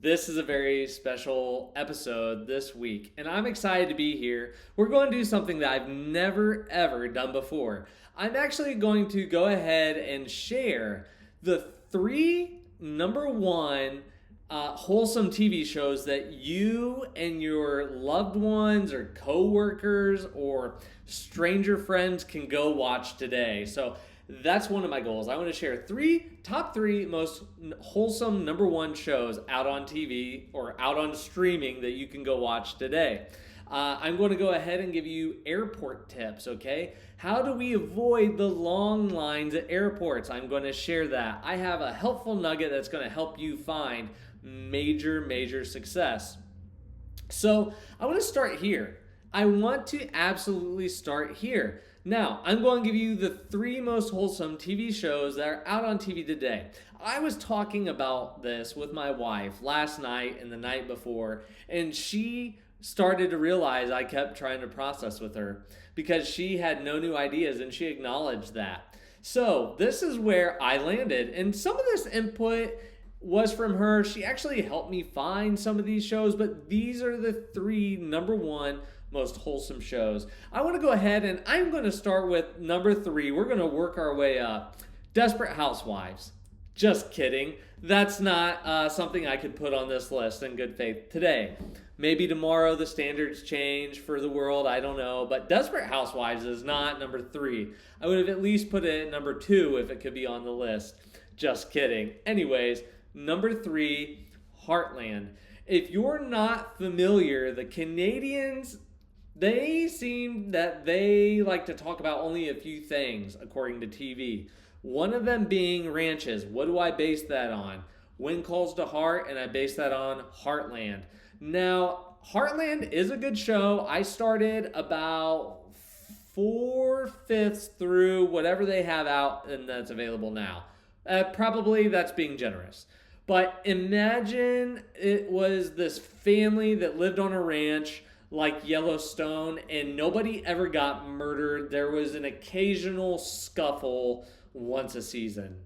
This is a very special episode this week, and I'm excited to be here. We're going to do something that I've never ever done before. I'm actually going to go ahead and share the three number one wholesome TV shows that you and your loved ones or coworkers or stranger friends can go watch today. So that's one of my goals. I want to share top three most wholesome number one shows out on TV or out on streaming that you can go watch today. I'm going to go ahead and give you airport tips, okay? How do we avoid the long lines at airports? I'm going to share that. I have a helpful nugget that's going to help you find major success. So I want to start here. I want to absolutely start here. Now, I'm going to give you the three most wholesome TV shows that are out on TV today. I was talking about this with my wife last night and the night before, and she started to realize I kept trying to process with her because she had no new ideas and she acknowledged that. So this is where I landed, and some of this input was from her. She actually helped me find some of these shows, but these are the three number one most wholesome shows. I want to go ahead and I'm going to start with number three. We're going to work our way up. Desperate Housewives. Just kidding. That's not something I could put on this list in good faith today. Maybe tomorrow the standards change for the world. I don't know. But Desperate Housewives is not number three. I would have at least put it at number two if it could be on the list. Just kidding. Anyways, number three, Heartland. If you're not familiar, the Canadians, they seem that they like to talk about only a few things, according to TV. One of them being ranches. What do I base that on? When Calls to Heart, and I base that on Heartland. Now, Heartland is a good show. I started about 4/5 through whatever they have out and that's available now. Probably that's being generous. But imagine it was this family that lived on a ranch like Yellowstone, and nobody ever got murdered. There was an occasional scuffle once a season.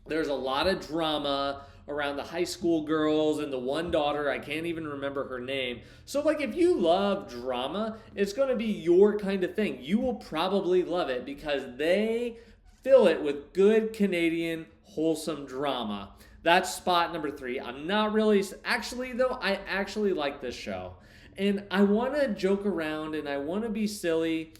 There's a lot of drama around the high school girls and the one daughter, I can't even remember her name. So like if you love drama, it's going to be your kind of thing. You will probably love it because they fill it with good Canadian wholesome drama. That's spot number three. I'm not really, actually though, I actually like this show. And I want to joke around and I want to be silly.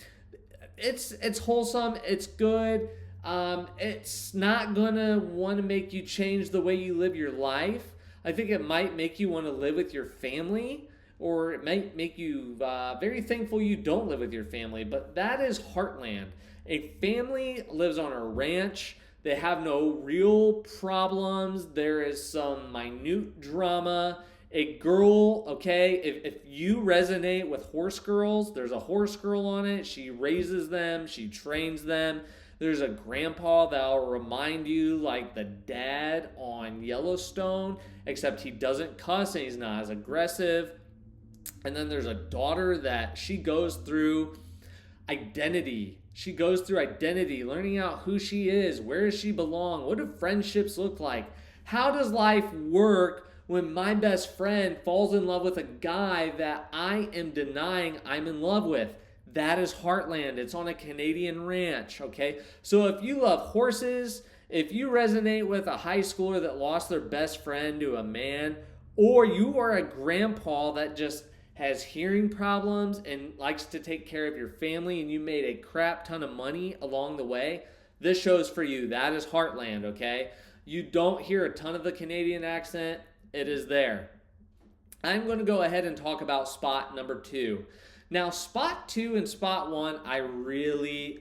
It's wholesome. It's good. It's not going to want to make you change the way you live your life. I think it might make you want to live with your family, or it might make you very thankful you don't live with your family. But that is Heartland. A family lives on a ranch. They have no real problems. There is some minute drama. A girl, okay, if you resonate with horse girls, there's a horse girl on it. She raises them. She trains them. There's a grandpa that'll remind you like the dad on Yellowstone, except he doesn't cuss and he's not as aggressive. And then there's a daughter that she goes through identity. She goes through identity, learning out who she is, where does she belong, what do friendships look like, how does life work when my best friend falls in love with a guy that I am denying I'm in love with. That is Heartland. It's on a Canadian ranch, okay? So if you love horses, if you resonate with a high schooler that lost their best friend to a man, or you are a grandpa that just has hearing problems and likes to take care of your family and you made a crap ton of money along the way, this show's for you. That is Heartland, okay? You don't hear a ton of the Canadian accent. It is there. I'm going to go ahead and talk about spot number two. Now, spot two and spot one, I really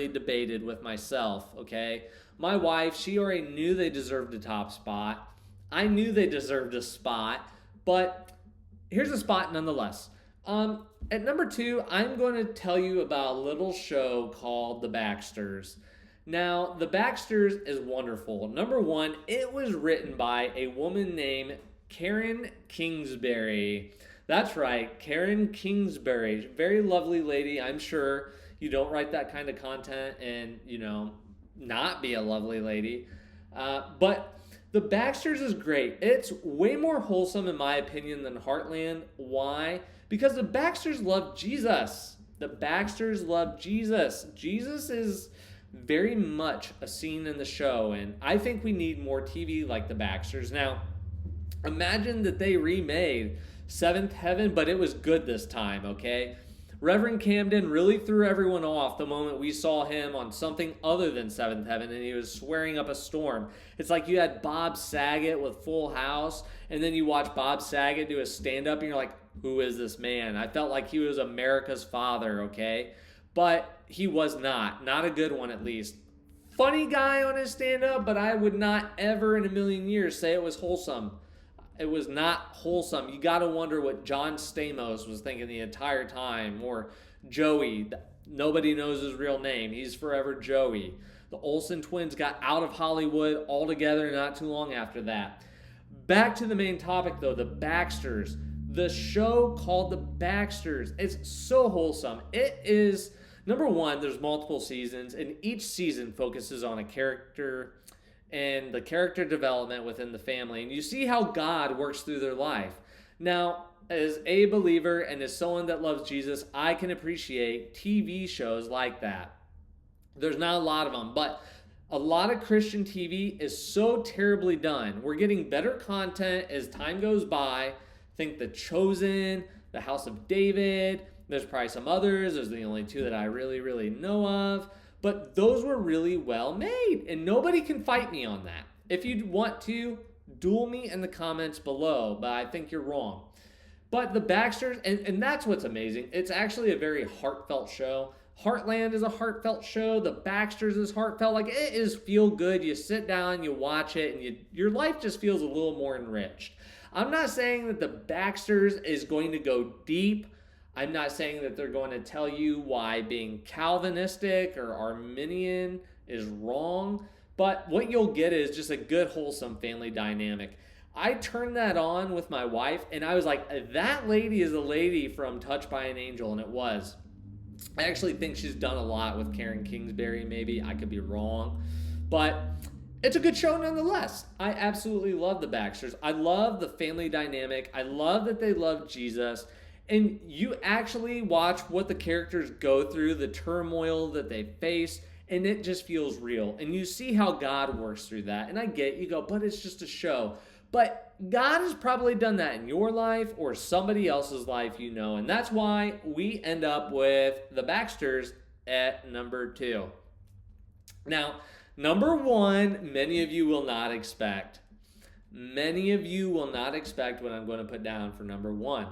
debated with myself, okay? My wife, she already knew they deserved a top spot. I knew they deserved a spot, but here's a spot nonetheless. At number two, I'm going to tell you about a little show called The Baxters. Now, The Baxters is wonderful. Number one, it was written by a woman named Karen Kingsbury. That's right, Karen Kingsbury. Very lovely lady. I'm sure you don't write that kind of content and, not be a lovely lady. But The Baxters is great. It's way more wholesome, in my opinion, than Heartland. Why? Because the Baxters love Jesus. The Baxters love Jesus. Jesus is very much a scene in the show, and I think we need more TV like the Baxters. Now, imagine that they remade Seventh Heaven, but it was good this time, okay? Reverend Camden really threw everyone off the moment we saw him on something other than Seventh Heaven, and he was swearing up a storm. It's like you had Bob Saget with Full House, and then you watch Bob Saget do a stand-up, and you're like, who is this man? I felt like he was America's father, okay? But he was not a good one at least. Funny guy on his stand-up, but I would not ever in a million years say it was wholesome. It was not wholesome. You got to wonder what John Stamos was thinking the entire time. Or Joey. Nobody knows his real name. He's forever Joey. The Olsen twins got out of Hollywood altogether not too long after that. Back to the main topic, though, the Baxters. The show called The Baxters. It's so wholesome. It is, number one, there's multiple seasons, and each season focuses on a character and the character development within the family. And you see how God works through their life. Now, as a believer and as someone that loves Jesus, I can appreciate TV shows like that. There's not a lot of them, but a lot of Christian TV is so terribly done. We're getting better content as time goes by. Think The Chosen, The House of David. There's probably some others. Those are the only two that I really know of. But those were really well made, and nobody can fight me on that. If you want to, duel me in the comments below, but I think you're wrong. But the Baxters, and that's what's amazing, it's actually a very heartfelt show. Heartland is a heartfelt show. The Baxters is heartfelt. Like, it is feel good. You sit down, you watch it, and your life just feels a little more enriched. I'm not saying that the Baxters is going to go deep. I'm not saying that they're going to tell you why being Calvinistic or Arminian is wrong, but what you'll get is just a good, wholesome family dynamic. I turned that on with my wife, and I was like, that lady is a lady from Touched by an Angel, and it was. I actually think she's done a lot with Karen Kingsbury, maybe. I could be wrong, but it's a good show nonetheless. I absolutely love the Baxters. I love the family dynamic. I love that they love Jesus. And you actually watch what the characters go through, the turmoil that they face, and it just feels real. And you see how God works through that. And I get, you go, but it's just a show. But God has probably done that in your life or somebody else's life, you know. And that's why we end up with the Baxters at number 2. Now, number 1, many of you will not expect. Many of you will not expect what I'm going to put down for number 1.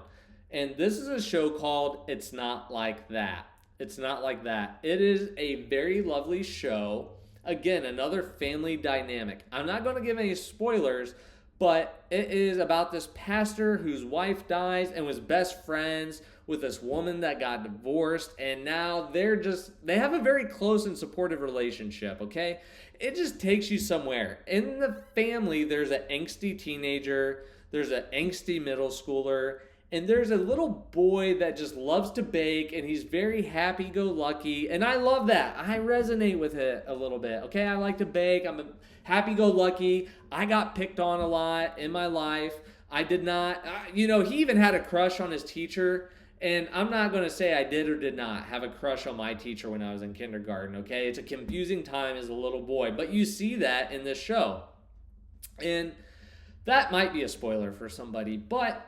And this is a show called It's Not Like That. It's Not Like That. It is a very lovely show. Again, another family dynamic. I'm not going to give any spoilers, but it is about this pastor whose wife dies and was best friends with this woman that got divorced. And now they have a very close and supportive relationship, okay? It just takes you somewhere. In the family, there's an angsty teenager. There's an angsty middle schooler. And there's a little boy that just loves to bake, and he's very happy-go-lucky, and I love that. I resonate with it a little bit, okay? I like to bake. I'm a happy-go-lucky. I got picked on a lot in my life. I did not, he even had a crush on his teacher, and I'm not going to say I did or did not have a crush on my teacher when I was in kindergarten, okay? It's a confusing time as a little boy, but you see that in this show. And that might be a spoiler for somebody, but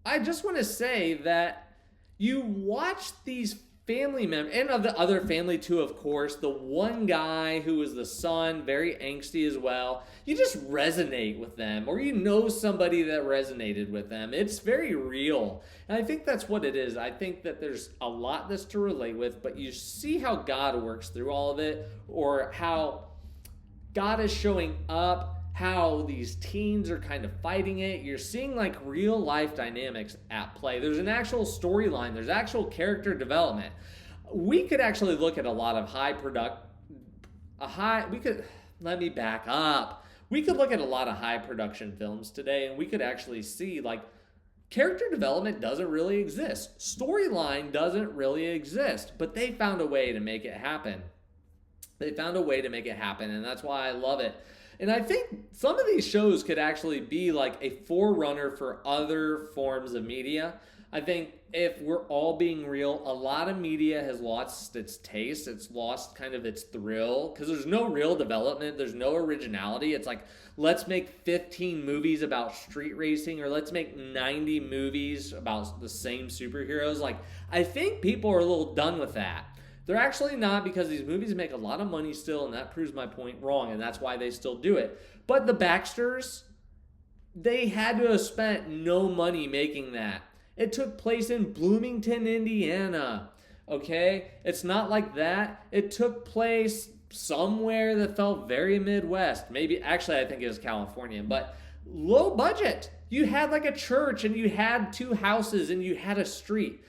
I just want to say that you watch these family members, and of the other family too, of course, the one guy who was the son, very angsty as well, you just resonate with them, or you know somebody that resonated with them. It's very real, and I think that's what it is. I think that there's a lot that's to relate with, but you see how God works through all of it, or how God is showing up, how these teens are kind of fighting it. You're seeing like real life dynamics at play. There's an actual storyline. There's actual character development. We could actually look at a lot of let me back up. We could look at a lot of high production films today, and we could actually see like character development doesn't really exist. Storyline doesn't really exist, but they found a way to make it happen. And that's why I love it. And I think some of these shows could actually be like a forerunner for other forms of media. I think if we're all being real, a lot of media has lost its taste. It's lost kind of its thrill because there's no real development. There's no originality. It's like, let's make 15 movies about street racing, or let's make 90 movies about the same superheroes. Like, I think people are a little done with that. They're actually not, because these movies make a lot of money still, and that proves my point wrong, and that's why they still do it. But the Baxters, they had to have spent no money making that. It took place in Bloomington, Indiana. Okay? It's not like that. It took place somewhere that felt very Midwest. Maybe, actually, I think it was California, but low budget. You had like a church, and you had 2 houses, and you had a street.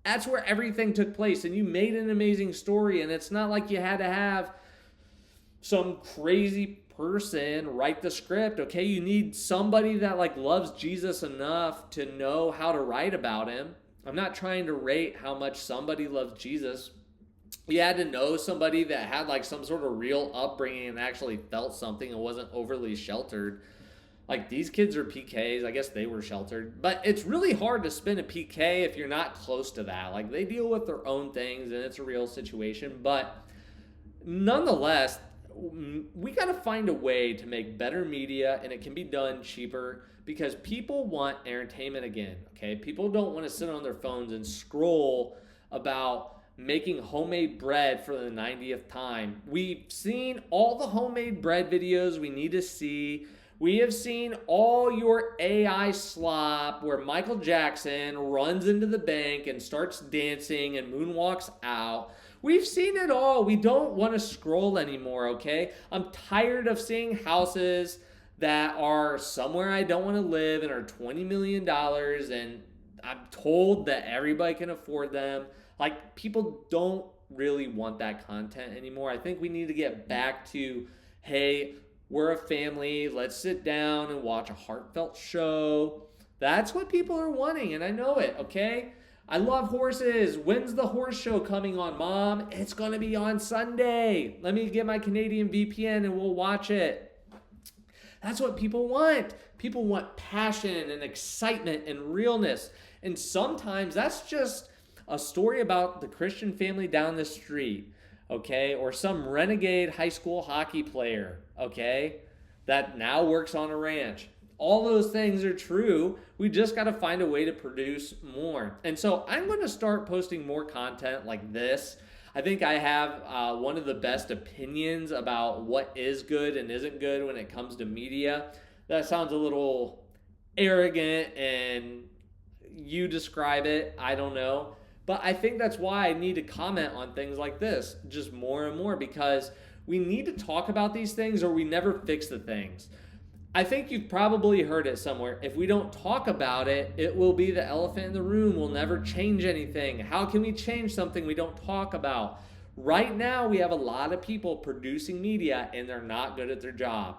That's where everything took place, and you made an amazing story, and it's not like you had to have some crazy person write the script, okay? You need somebody that like loves Jesus enough to know how to write about him. I'm not trying to rate how much somebody loves Jesus. You had to know somebody that had like some sort of real upbringing and actually felt something and wasn't overly sheltered. Like, these kids are PKs. I guess they were sheltered. But it's really hard to spin a PK if you're not close to that. Like, they deal with their own things, and it's a real situation. But nonetheless, we got to find a way to make better media, and it can be done cheaper, because people want entertainment again, okay? People don't want to sit on their phones and scroll about making homemade bread for the 90th time. We've seen all the homemade bread videos we need to see. We have seen all your AI slop where Michael Jackson runs into the bank and starts dancing and moonwalks out. We've seen it all. We don't want to scroll anymore, okay? I'm tired of seeing houses that are somewhere I don't want to live and are $20 million, and I'm told that everybody can afford them. Like, people don't really want that content anymore. I think we need to get back to, hey, we're a family. Let's sit down and watch a heartfelt show. That's what people are wanting, and I know it, okay? I love horses. When's the horse show coming on, Mom? It's going to be on Sunday. Let me get my Canadian VPN and we'll watch it. That's what people want. People want passion and excitement and realness. And sometimes that's just a story about the Christian family down the street, okay? Or some renegade high school hockey player, okay, that now works on a ranch. All those things are true. We just got to find a way to produce more. And so I'm going to start posting more content like this. I think I have one of the best opinions about what is good and isn't good when it comes to media. That sounds a little arrogant, and you describe it. I don't know. But I think that's why I need to comment on things like this just more and more, because we need to talk about these things or we never fix the things. I think you've probably heard it somewhere. If we don't talk about it, it will be the elephant in the room. We'll never change anything. How can we change something we don't talk about? Right now, we have a lot of people producing media, and they're not good at their job.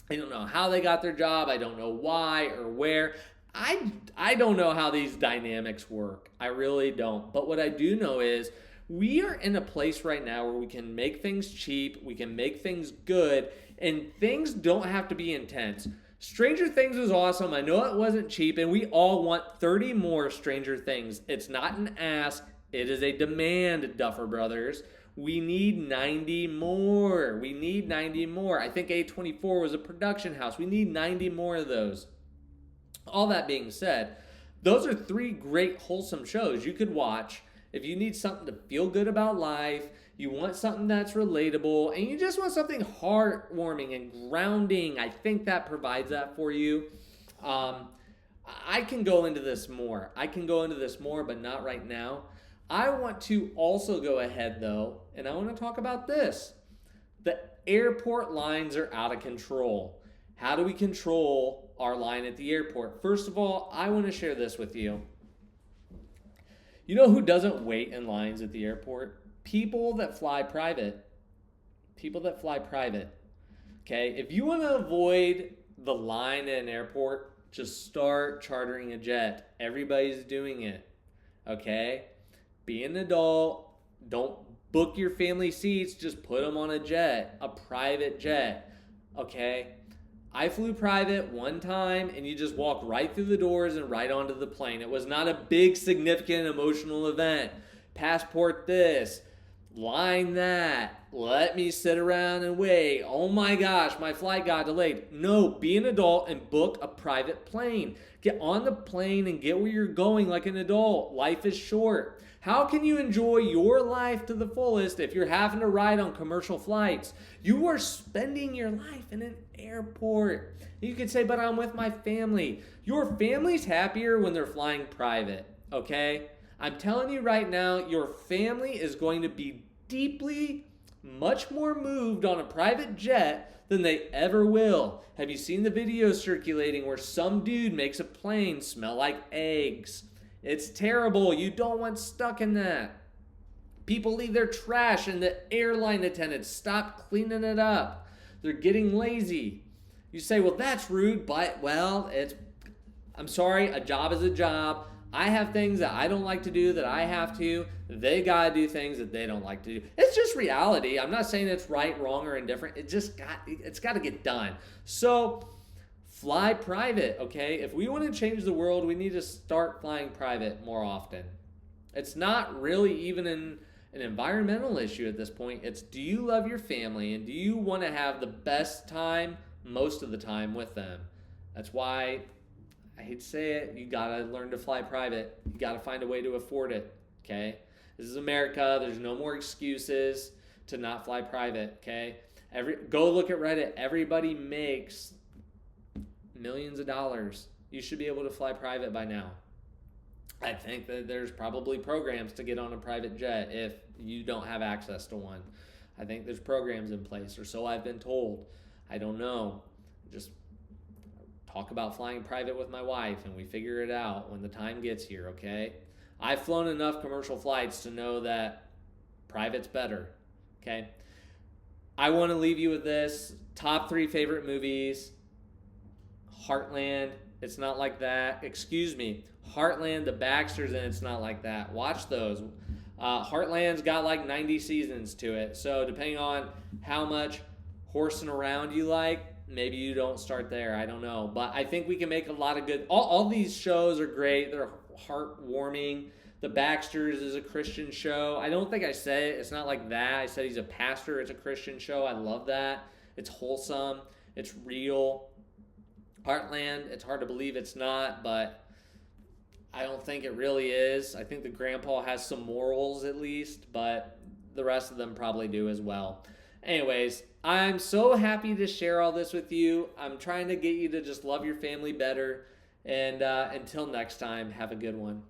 I don't know how they got their job. I don't know why or where. I don't know how these dynamics work. I really don't. But what I do know is we are in a place right now where we can make things cheap, we can make things good, and things don't have to be intense. Stranger Things was awesome. I know it wasn't cheap, and we all want 30 more Stranger Things. It's not an ask, it is a demand, Duffer Brothers. We need 90 more. We need 90 more. I think A24 was a production house. We need 90 more of those. All that being said, those are 3 great wholesome shows you could watch if you need something to feel good about life, you want something that's relatable, and you just want something heartwarming and grounding. I think that provides that for you. I can go into this more. But not right now. I want to also go ahead, though, and I want to talk about this. The airport lines are out of control. How do we control our line at the airport? First of all, I want to share this with you. You know who doesn't wait in lines at the airport? People that fly private. Okay? If you want to avoid the line at an airport, just start chartering a jet. Everybody's doing it. Okay? Be an adult. Don't book your family seats. Just put them on a jet, a private jet. okay? I flew private one time, and you just walk right through the doors and right onto the plane. It was not a big, significant, emotional event. Passport this, line that, let me sit around and wait. Oh my gosh, my flight got delayed. No, be an adult and book a private plane. Get on the plane and get where you're going like an adult. Life is short. How can you enjoy your life to the fullest if you're having to ride on commercial flights? You are spending your life in an airport. You could say, but I'm with my family. Your family's happier when they're flying private, okay? I'm telling you right now, your family is going to be deeply, much more moved on a private jet than they ever will. Have you seen the videos circulating where some dude makes a plane smell like eggs? It's terrible. You don't want stuck in that. People leave their trash and the airline attendants stop cleaning it up. They're getting lazy. You say, well, that's rude, but, well, I'm sorry, a job is a job. I have things that I don't like to do that I have to. They gotta do things that they don't like to do. It's just reality. I'm not saying it's right, wrong, or indifferent. It's got to get done. So fly private, okay? If we want to change the world, we need to start flying private more often. It's not really even an environmental issue at this point. It's, do you love your family and do you want to have the best time most of the time with them? That's why, I hate to say it, you gotta learn to fly private. You gotta find a way to afford it, okay? This is America. There's no more excuses to not fly private, okay? Go look at Reddit. Everybody makes millions of dollars. You should be able to fly private by now. I think that there's probably programs to get on a private jet if you don't have access to one. I think there's programs in place, or so I've been told. I don't know. Just talk about flying private with my wife and we figure it out when the time gets here, okay? I've flown enough commercial flights to know that private's better, okay? I want to leave you with this. Top 3 favorite movies. Heartland, It's Not Like That. Excuse me. Heartland, the Baxters, and It's Not Like That. Watch those. Heartland's got like 90 seasons to it. So depending on how much horsing around you like, maybe you don't start there. I don't know. But I think we can make a lot of good... All these shows are great. They're heartwarming. The Baxters is a Christian show. I don't think I said it. It's Not Like That. I said he's a pastor. It's a Christian show. I love that. It's wholesome. It's real. Heartland, it's hard to believe it's not, but I don't think it really is. I think the grandpa has some morals at least, but the rest of them probably do as well. Anyways, I'm so happy to share all this with you. I'm trying to get you to just love your family better. And until next time, have a good one.